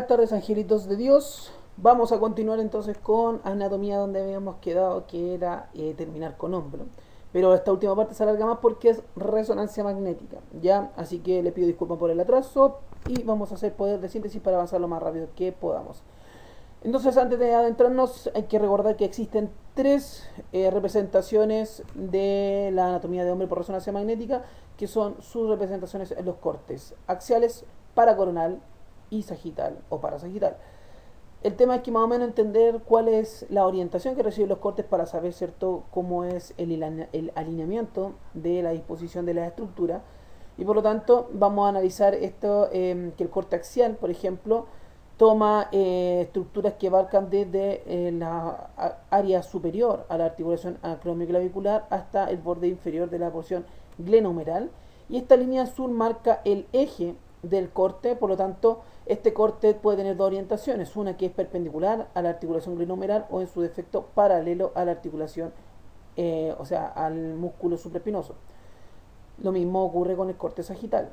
Buenas tardes, angelitos de Dios. Vamos a continuar entonces con anatomía, donde habíamos quedado que era terminar con hombro. Pero esta última parte se alarga más porque es resonancia magnética, ¿ya? Así que le pido disculpas por el atraso y vamos a hacer poder de síntesis para avanzar lo más rápido que podamos. Entonces, antes de adentrarnos, hay que recordar que existen tres representaciones de la anatomía de hombre por resonancia magnética, que son sus representaciones en los cortes axiales, paracoronal y sagital o parasagital. El tema es que más o menos entender cuál es la orientación que reciben los cortes para saber, ¿cierto?, cómo es el alineamiento de la disposición de la estructura. Y por lo tanto vamos a analizar esto, que el corte axial, por ejemplo, toma estructuras que abarcan desde la área superior a la articulación acromioclavicular hasta el borde inferior de la porción glenohumeral. Y esta línea azul marca el eje del corte. Por lo tanto, este corte puede tener dos orientaciones: una que es perpendicular a la articulación glenohumeral o en su defecto paralelo a la articulación, o sea, al músculo supraespinoso. Lo mismo ocurre con el corte sagital.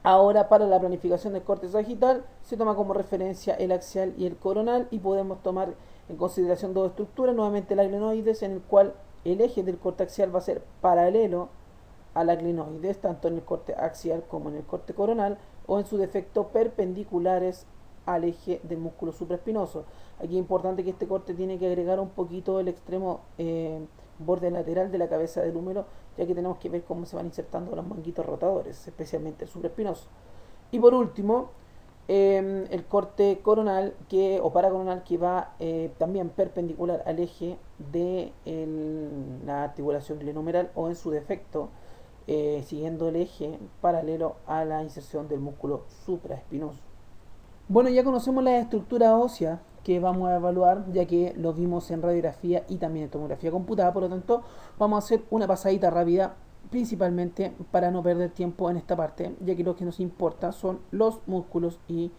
Ahora, para la planificación del corte sagital se toma como referencia el axial y el coronal, y podemos tomar en consideración dos estructuras, nuevamente la glenoides, en el cual el eje del corte axial va a ser paralelo a la glenoides, tanto en el corte axial como en el corte coronal, o en su defecto perpendiculares al eje del músculo supraespinoso. Aquí es importante que este corte tiene que agregar un poquito el extremo borde lateral de la cabeza del húmero, ya que tenemos que ver cómo se van insertando los manguitos rotadores, especialmente el supraespinoso. Y por último, el corte coronal o paracoronal, que va también perpendicular al eje de la articulación glenohumeral o en su defecto siguiendo el eje paralelo a la inserción del músculo supraespinoso. Bueno, ya conocemos la estructura ósea que vamos a evaluar, ya que lo vimos en radiografía y también en tomografía computada. Por lo tanto, vamos a hacer una pasadita rápida, principalmente para no perder tiempo en esta parte, ya que lo que nos importa son los músculos y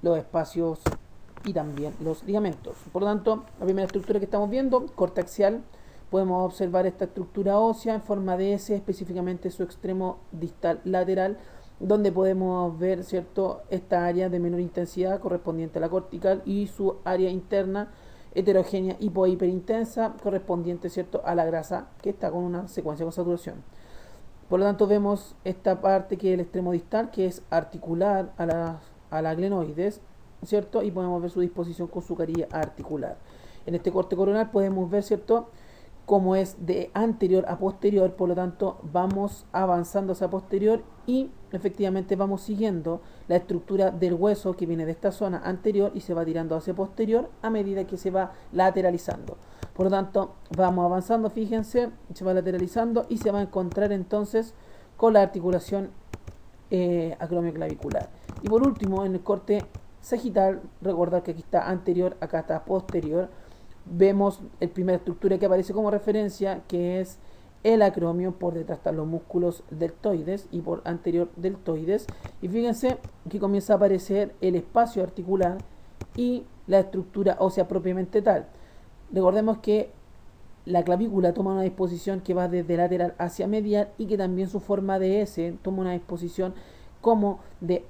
los espacios y también los ligamentos. Por lo tanto, la primera estructura que estamos viendo, corte axial. Podemos observar esta estructura ósea en forma de S, específicamente su extremo distal lateral, donde podemos ver, ¿cierto?, esta área de menor intensidad correspondiente a la cortical y su área interna heterogénea hiperintensa correspondiente, ¿cierto?, a la grasa, que está con una secuencia con saturación. Por lo tanto, vemos esta parte que es el extremo distal, que es articular a la glenoides, ¿cierto?, y podemos ver su disposición con su carilla articular. En este corte coronal podemos ver, ¿cierto?, como es de anterior a posterior. Por lo tanto, vamos avanzando hacia posterior y efectivamente vamos siguiendo la estructura del hueso que viene de esta zona anterior y se va tirando hacia posterior a medida que se va lateralizando. Por lo tanto, vamos avanzando, fíjense, se va lateralizando y se va a encontrar entonces con la articulación acromioclavicular. Y por último, en el corte sagital, recordar que aquí está anterior, acá está posterior. Vemos la primera estructura que aparece como referencia, que es el acromio. Por detrás están los músculos deltoides y por anterior deltoides. Y fíjense que comienza a aparecer el espacio articular y la estructura ósea propiamente tal. Recordemos que la clavícula toma una disposición que va desde lateral hacia medial y que también su forma de S toma una disposición como de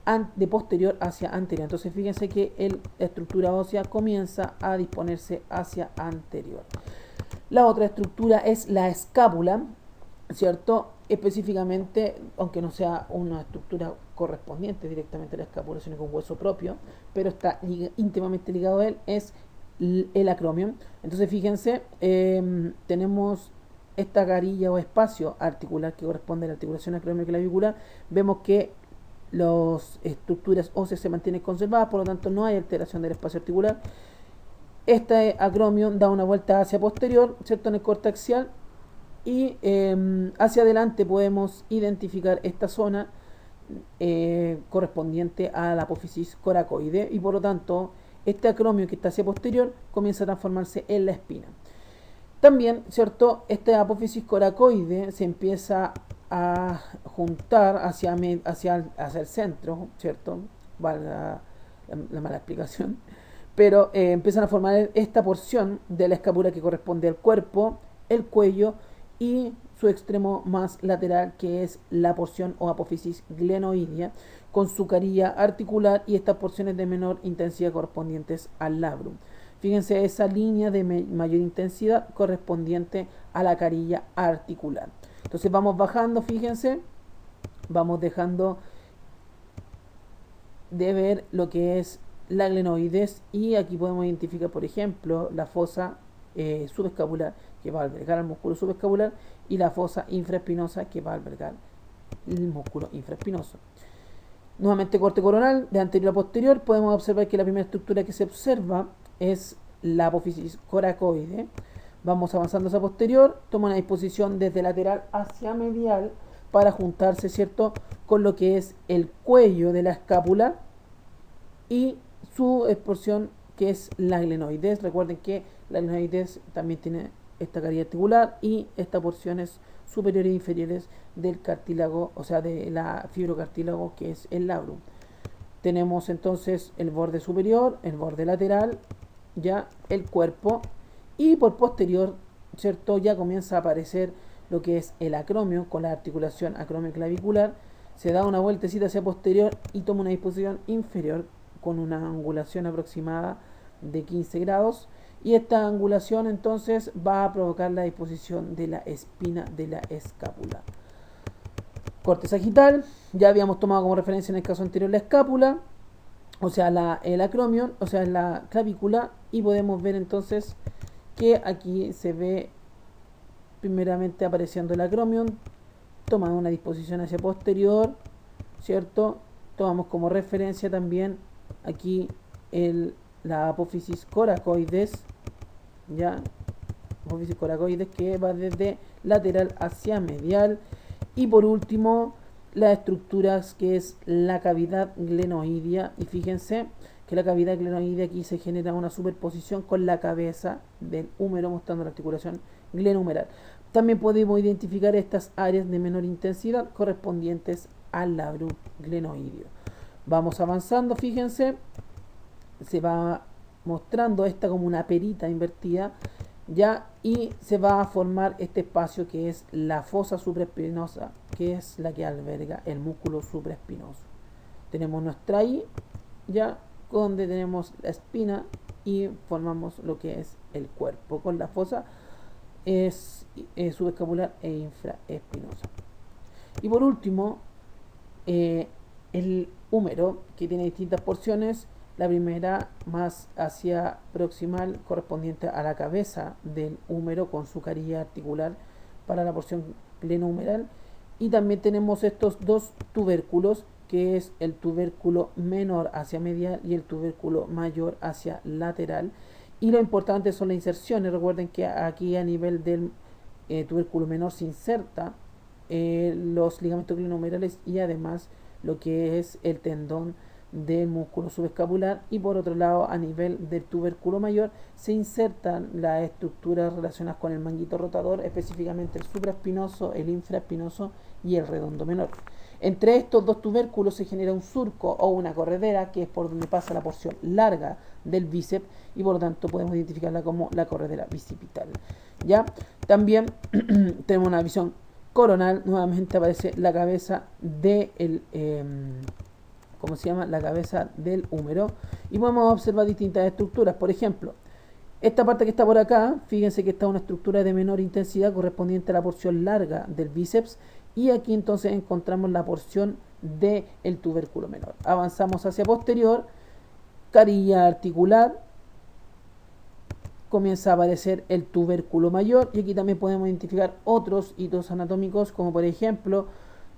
posterior hacia anterior. Entonces fíjense que la estructura ósea comienza a disponerse hacia anterior. La otra estructura es la escápula, ¿cierto? Específicamente, aunque no sea una estructura correspondiente directamente a la escápula, sino con hueso propio, pero está íntimamente ligado a él, es el acromio. Entonces fíjense, tenemos esta garilla o espacio articular que corresponde a la articulación acromioclavicular. Vemos que las estructuras óseas se mantienen conservadas, por lo tanto no hay alteración del espacio articular. Este acromio da una vuelta hacia posterior, ¿cierto?, en el corte axial, y hacia adelante podemos identificar esta zona correspondiente a la apófisis coracoide, y por lo tanto este acromio que está hacia posterior comienza a transformarse en la espina. También, ¿cierto?, esta apófisis coracoide se empieza a juntar hacia el centro, ¿cierto? Valga la mala explicación. Pero empiezan a formar esta porción de la escápula que corresponde al cuerpo, el cuello y su extremo más lateral, que es la porción o apófisis glenoidea, con su carilla articular y estas porciones de menor intensidad correspondientes al labrum. Fíjense esa línea de mayor intensidad correspondiente a la carilla articular. Entonces vamos bajando, fíjense, vamos dejando de ver lo que es la glenoides y aquí podemos identificar, por ejemplo, la fosa subescapular que va a albergar el músculo subescapular y la fosa infraespinosa que va a albergar el músculo infraespinoso. Nuevamente corte coronal de anterior a posterior, podemos observar que la primera estructura que se observa es la apófisis coracoide. Vamos avanzando hacia posterior, toma una disposición desde lateral hacia medial para juntarse, ¿cierto?, con lo que es el cuello de la escápula y su porción que es la glenoides. Recuerden que la glenoides también tiene esta carilla articular y estas porciones superiores e inferiores del cartílago, o sea, de la fibrocartílago que es el labrum. Tenemos entonces el borde superior, el borde lateral, ya el cuerpo y por posterior, ¿cierto?, ya comienza a aparecer lo que es el acromio con la articulación acromioclavicular. Se da una vueltecita hacia posterior y toma una disposición inferior con una angulación aproximada de 15 grados y esta angulación entonces va a provocar la disposición de la espina de la escápula. Corte sagital, ya habíamos tomado como referencia en el caso anterior la escápula, o sea el acromion, o sea la clavícula, y podemos ver entonces que aquí se ve primeramente apareciendo el acromion, tomando una disposición hacia posterior, ¿cierto? Tomamos como referencia también aquí la apófisis coracoides, ya, apófisis coracoides que va desde lateral hacia medial, y por último las estructuras que es la cavidad glenoidea, y fíjense que la cavidad glenoidea aquí se genera una superposición con la cabeza del húmero mostrando la articulación glenohumeral. También podemos identificar estas áreas de menor intensidad correspondientes al labrum glenoideo. Vamos avanzando, fíjense, se va mostrando esta como una perita invertida, ya, y se va a formar este espacio que es la fosa supraespinosa, que es la que alberga el músculo supraespinoso. Tenemos nuestra I, ya, donde tenemos la espina y formamos lo que es el cuerpo con la fosa subescapular e infraespinosa. Y por último, el húmero, que tiene distintas porciones. La primera más hacia proximal, correspondiente a la cabeza del húmero con su carilla articular para la porción glenohumeral. Y también tenemos estos dos tubérculos, que es el tubérculo menor hacia medial y el tubérculo mayor hacia lateral. Y lo importante son las inserciones. Recuerden que aquí a nivel del tubérculo menor se inserta los ligamentos glenohumerales y además lo que es el tendón del músculo subescapular, y por otro lado a nivel del tubérculo mayor se insertan las estructuras relacionadas con el manguito rotador, específicamente el supraespinoso, el infraespinoso y el redondo menor. Entre estos dos tubérculos se genera un surco o una corredera, que es por donde pasa la porción larga del bíceps, y por lo tanto podemos identificarla como la corredera bicipital. ¿Ya? También tenemos una visión coronal. Nuevamente aparece la cabeza del ¿cómo se llama? La cabeza del húmero, y podemos observar distintas estructuras. Por ejemplo, esta parte que está por acá, fíjense que está una estructura de menor intensidad correspondiente a la porción larga del bíceps, y aquí entonces encontramos la porción del tubérculo menor. Avanzamos hacia posterior, carilla articular, comienza a aparecer el tubérculo mayor, y aquí también podemos identificar otros hitos anatómicos, como por ejemplo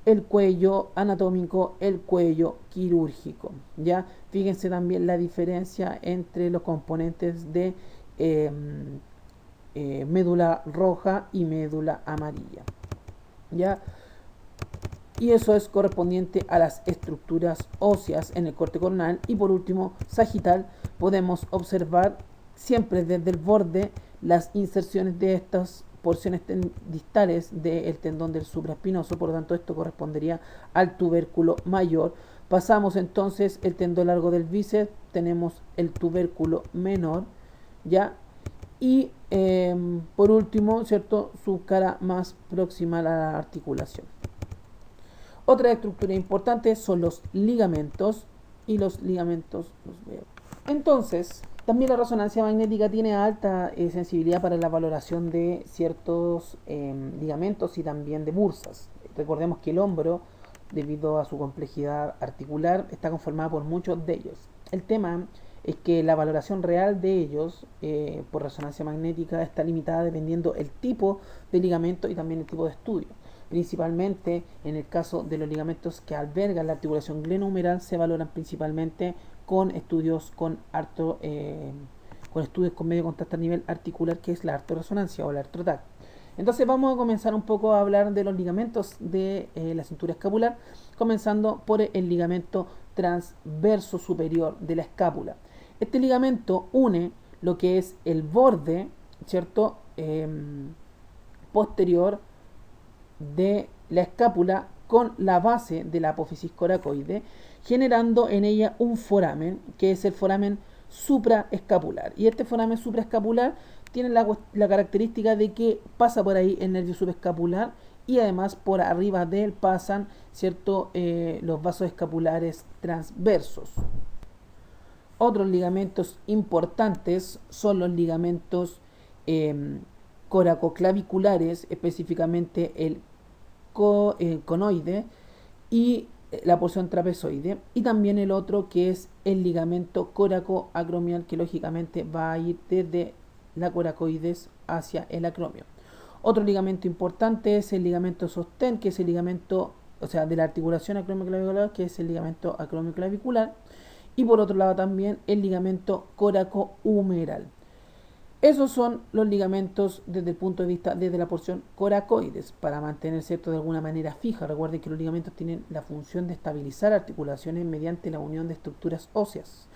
el cuello anatómico, el cuello quirúrgico. ¿Ya? Fíjense también la diferencia entre los componentes de médula roja y médula amarilla. ¿Ya? Y eso es correspondiente a las estructuras óseas en el corte coronal. Y por último, sagital, podemos observar siempre desde el borde las inserciones de estas porciones distales del tendón del supraespinoso. Por lo tanto, esto correspondería al tubérculo mayor. Pasamos entonces el tendón largo del bíceps, tenemos el tubérculo menor, ¿ya? Y por último, ¿cierto? Su cara más próxima a la articulación. Otra estructura importante son los ligamentos, y los ligamentos los veo. Entonces, también la resonancia magnética tiene alta sensibilidad para la valoración de ciertos ligamentos y también de bursas. Recordemos que el hombro, debido a su complejidad articular, está conformado por muchos de ellos. El tema es que la valoración real de ellos por resonancia magnética está limitada dependiendo el tipo de ligamento y también el tipo de estudio. Principalmente en el caso de los ligamentos que albergan la articulación glenohumeral, se valoran principalmente con estudios con estudios con medio contacto a nivel articular, que es la artorresonancia o la artrotac. Entonces vamos a comenzar un poco a hablar de los ligamentos de la cintura escapular, comenzando por el ligamento transverso superior de la escápula. Este ligamento une lo que es el borde, ¿cierto? Posterior de la escápula con la base de la apófisis coracoide, generando en ella un foramen, que es el foramen supraescapular. Y este foramen supraescapular tiene la característica de que pasa por ahí el nervio subescapular y además por arriba de él pasan, ¿cierto? Los vasos escapulares transversos. Otros ligamentos importantes son los ligamentos coracoclaviculares, específicamente el conoide y la porción trapezoide, y también el otro que es el ligamento coracoacromial, que lógicamente va a ir desde la coracoides hacia el acromio. Otro ligamento importante es el ligamento sostén, que es el ligamento, o sea, de la articulación acromioclavicular, que es el ligamento acromioclavicular, y por otro lado también el ligamento coracohumeral. Esos son los ligamentos desde el punto de vista desde la porción coracoides, para mantener, ¿cierto?, de alguna manera fija. Recuerden que los ligamentos tienen la función de estabilizar articulaciones mediante la unión de estructuras óseas.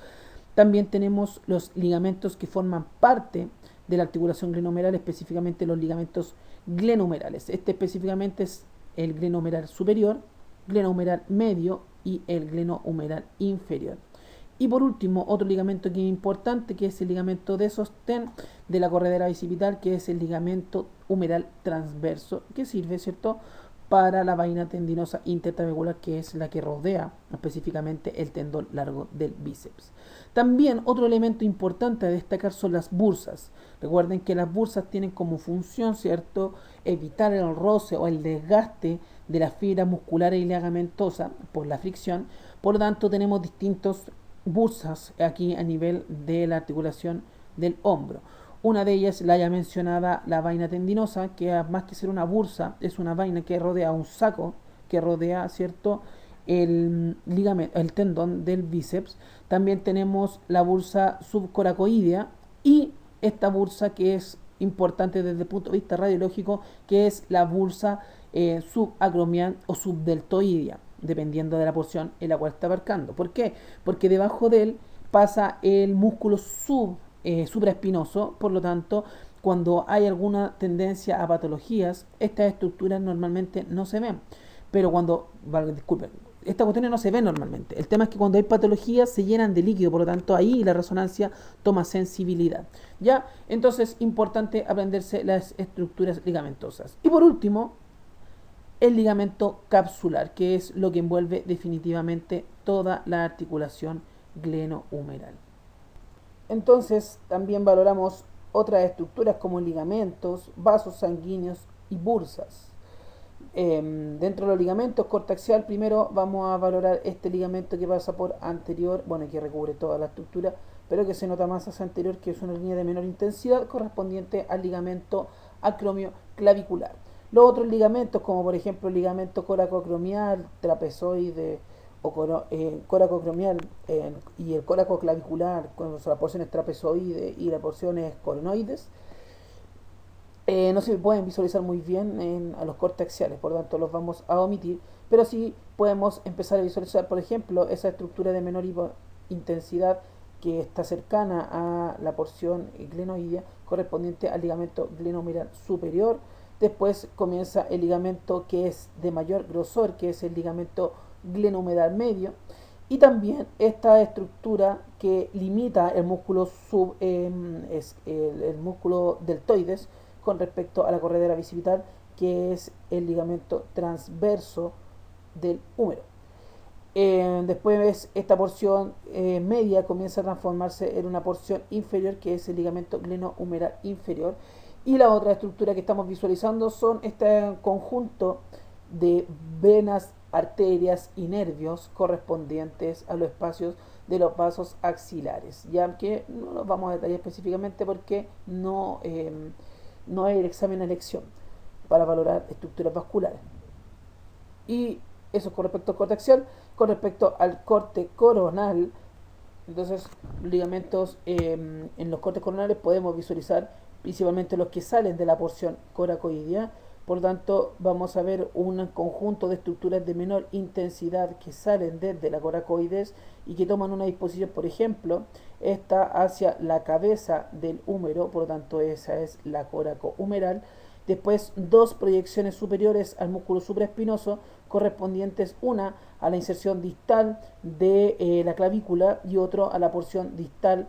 También tenemos los ligamentos que forman parte de la articulación glenohumeral, específicamente los ligamentos glenohumerales. Este específicamente es el glenohumeral superior, glenohumeral medio y el glenohumeral inferior. Y por último, otro ligamento que es importante, que es el ligamento de sostén de la corredera bicipital, que es el ligamento humeral transverso, que sirve, ¿cierto?, para la vaina tendinosa intertrabecular, que es la que rodea específicamente el tendón largo del bíceps. También otro elemento importante a destacar son las bursas. Recuerden que las bursas tienen como función, ¿cierto?, evitar el roce o el desgaste de las fibras musculares y ligamentosas por la fricción. Por lo tanto, tenemos distintos bursas aquí a nivel de la articulación del hombro. Una de ellas, la ya mencionada, la vaina tendinosa, que más que ser una bursa, es una vaina que rodea un saco, que rodea, ¿cierto?, el ligamento, el tendón del bíceps. También tenemos la bursa subcoracoidea y esta bursa que es importante desde el punto de vista radiológico, que es la bursa subacromial o subdeltoidea, dependiendo de la porción en la cual está abarcando. ¿Por qué? Porque debajo de él pasa el músculo supraespinoso, por lo tanto, cuando hay alguna tendencia a patologías, estas estructuras normalmente no se ven. Pero disculpen, estas cuestiones no se ven normalmente. El tema es que cuando hay patologías se llenan de líquido, por lo tanto ahí la resonancia toma sensibilidad. ¿Ya? Entonces, importante aprenderse las estructuras ligamentosas. Y por último, el ligamento capsular, que es lo que envuelve definitivamente toda la articulación glenohumeral. Entonces, también valoramos otras estructuras como ligamentos, vasos sanguíneos y bursas. Dentro de los ligamentos, corte axial, primero vamos a valorar este ligamento que pasa por anterior, bueno, que recubre toda la estructura, pero que se nota más hacia anterior, que es una línea de menor intensidad correspondiente al ligamento acromio clavicular. Los otros ligamentos, como por ejemplo el ligamento coracoacromial, trapezoide o coracoacromial y el coracoclavicular, cuando son las porciones trapezoide y las porciones coronoides, no se pueden visualizar muy bien a los cortes axiales, por lo tanto los vamos a omitir, pero sí podemos empezar a visualizar, por ejemplo, esa estructura de menor intensidad que está cercana a la porción glenoidea correspondiente al ligamento glenohumeral superior. Después comienza el ligamento que es de mayor grosor, que es el ligamento glenohumeral medio, Y también esta estructura que limita el músculo es el músculo deltoides con respecto a la corredera bicipital, que es el ligamento transverso del húmero. Después esta porción media comienza a transformarse en una porción inferior, que es el ligamento glenohumeral inferior. Y la otra estructura que estamos visualizando son este conjunto de venas, arterias y nervios correspondientes a los espacios de los vasos axilares, ya que no los vamos a detallar específicamente porque no hay el examen a elección para valorar estructuras vasculares. Y eso es con respecto al corte axial. Con respecto al corte coronal, entonces ligamentos en los cortes coronales podemos visualizar principalmente los que salen de la porción coracoidea. Por lo tanto, vamos a ver un conjunto de estructuras de menor intensidad que salen desde la coracoides y que toman una disposición, por ejemplo, esta hacia la cabeza del húmero, por lo tanto esa es la coracohumeral. Después dos proyecciones superiores al músculo supraespinoso correspondientes una a la inserción distal de la clavícula y otro a la porción distal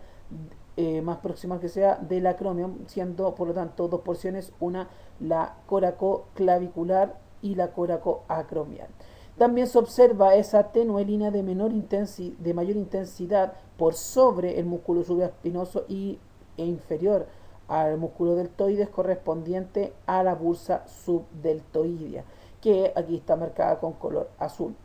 más proximal que sea del acromion, siendo por lo tanto dos porciones, una la coracoclavicular y la coracoacromial. También se observa esa tenue línea de mayor intensidad por sobre el músculo supraespinoso e inferior al músculo deltoides correspondiente a la bursa subdeltoidea, que aquí está marcada con color azul.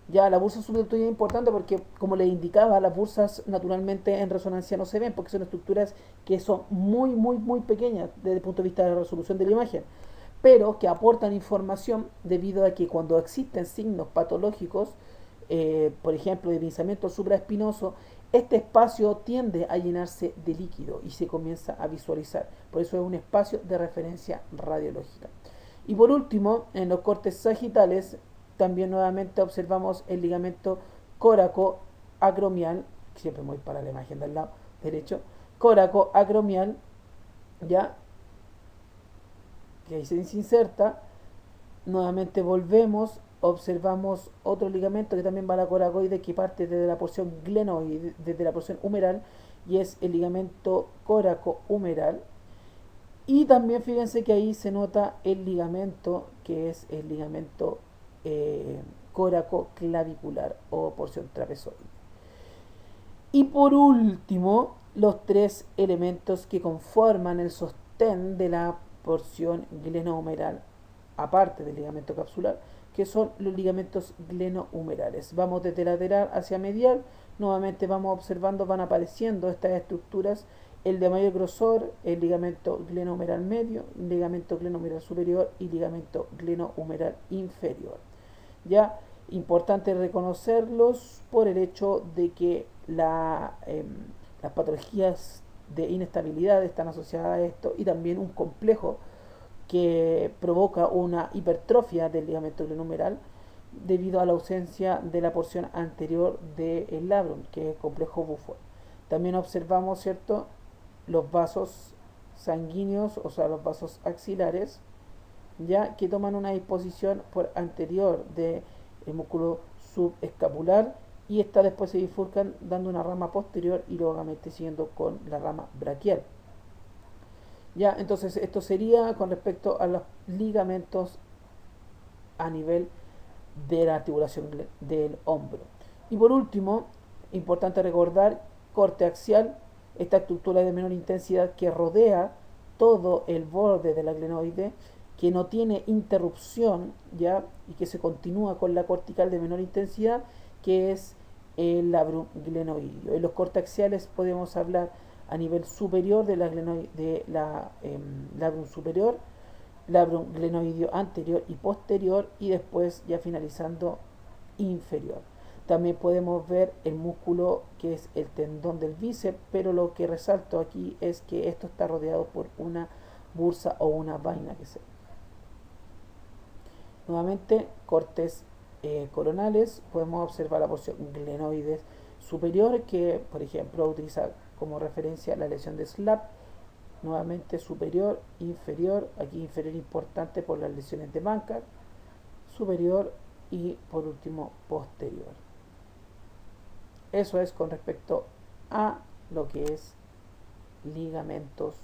Ya la bursa subdeltoidea es importante porque, como les indicaba, las bursas naturalmente en resonancia no se ven porque son estructuras que son muy pequeñas desde el punto de vista de la resolución de la imagen, pero que aportan información debido a que cuando existen signos patológicos, por ejemplo, de pinzamiento supraespinoso, este espacio tiende a llenarse de líquido y se comienza a visualizar. Por eso es un espacio de referencia radiológica. Y por último, en los cortes sagitales, también nuevamente observamos el ligamento coracoacromial, siempre muy para la imagen del lado derecho, coracoacromial, ya, que ahí se inserta. Nuevamente volvemos, observamos otro ligamento que también va a la coracoide, que parte desde la porción glenoide, desde la porción humeral, y es el ligamento coracohumeral. Y también fíjense que ahí se nota el ligamento, que es el ligamento coracoclavicular o porción trapezoide. Y por último, los tres elementos que conforman el sostén de la porción glenohumeral, aparte del ligamento capsular, que son los ligamentos glenohumerales. Vamos desde lateral hacia medial, nuevamente vamos observando, van apareciendo estas estructuras, el de mayor grosor, el ligamento glenohumeral medio, ligamento glenohumeral superior y ligamento glenohumeral inferior. Ya, importante reconocerlos por el hecho de que las patologías de inestabilidad están asociadas a esto, y también un complejo que provoca una hipertrofia del ligamento glenohumeral debido a la ausencia de la porción anterior del labrum, que es el complejo Buford. También observamos, ¿cierto?, los vasos sanguíneos, o sea, los vasos axilares, ya que toman una disposición por anterior del músculo subescapular, y esta después se bifurcan dando una rama posterior y luego siguiendo con la rama braquial. Ya, entonces esto sería con respecto a los ligamentos a nivel de la articulación del hombro. Y por último, importante recordar, corte axial, esta estructura de menor intensidad que rodea todo el borde de la glenoide, que no tiene interrupción, ya, y que se continúa con la cortical de menor intensidad, que es el labrum glenoideo. En los cortes axiales podemos hablar a nivel superior de la labrum superior, labrum glenoideo anterior y posterior, y después ya finalizando inferior. También podemos ver el músculo que es el tendón del bíceps, pero lo que resalto aquí es que esto está rodeado por una bursa o una vaina que se. Nuevamente, cortes coronales, podemos observar la porción glenoides superior, que por ejemplo utiliza como referencia la lesión de SLAP. Nuevamente superior, inferior, aquí inferior importante por las lesiones de Bankart, superior y por último posterior. Eso es con respecto a lo que es ligamentos